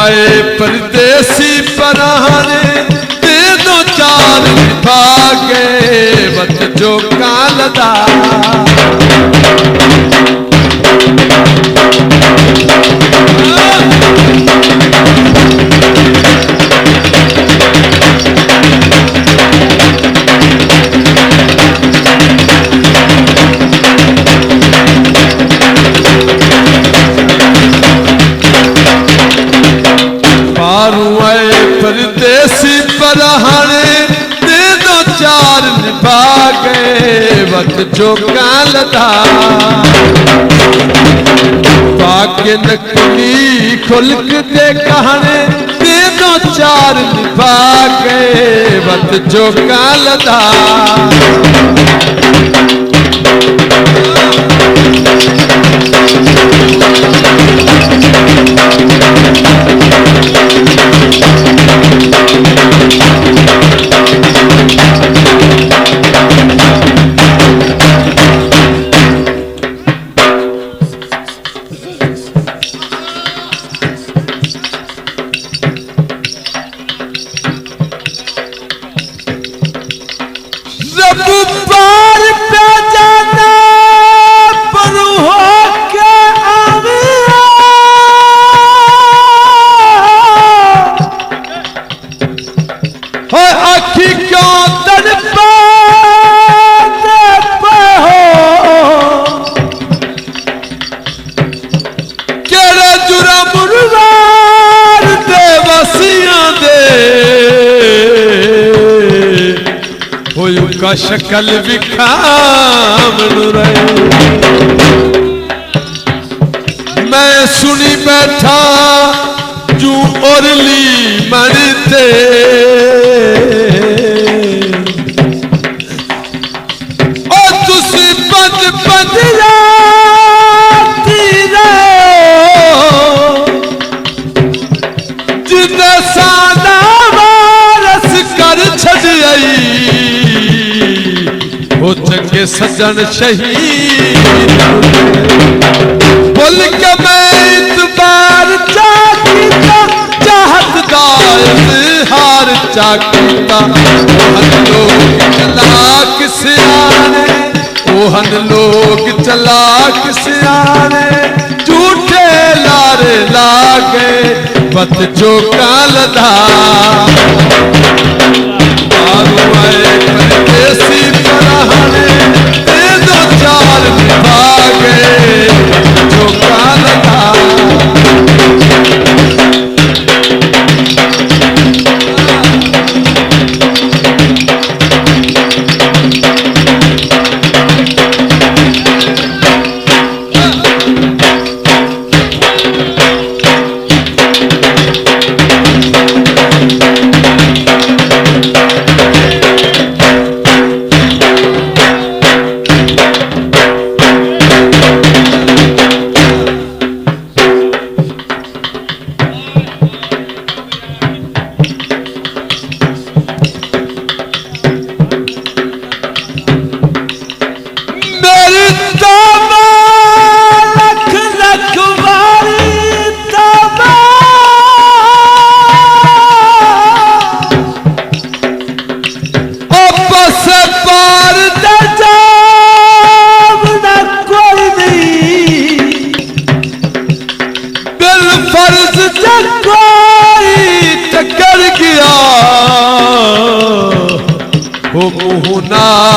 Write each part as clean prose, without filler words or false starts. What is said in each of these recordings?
आए परदेसी पराने दे दो चार भागे वत जो कालदा परदेसी पराने दे दो चार निभागे वत जो कालदा बाके नकली खुल्क दे कहाने दे दो चार निभागे वत जो कालदा शकल विखाम रहे मैं सुनी बैठा जू ओरली मनते ओ तुसी बद बद राती रहो जिदा सादा वारस कर छड़ आई हो चंगे सजन शहीद बोल के मैं इतबार चाकीता चाहत दायस हार चाकीता ओहन लोग चलाक सियाने ओहन लोग चलाक सियाने झूठे लारे लागे बत जो कालदा परदेसी पराने दे दो चार भागे जो कालदा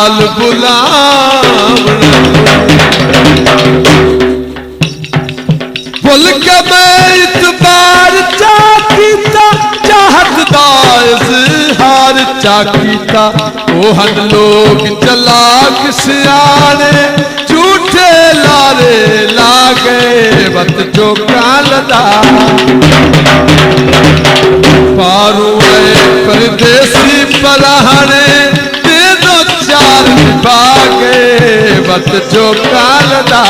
नाल बुलावना भुल के मैं इतबार चाकीता चाहत दा इजहार चाकीता ओहन लोग चलाक सियाने झूठे लारे लागे वत जो कालदा पारू परदेसी पराहने दे दो चार भागे वत जो कालदा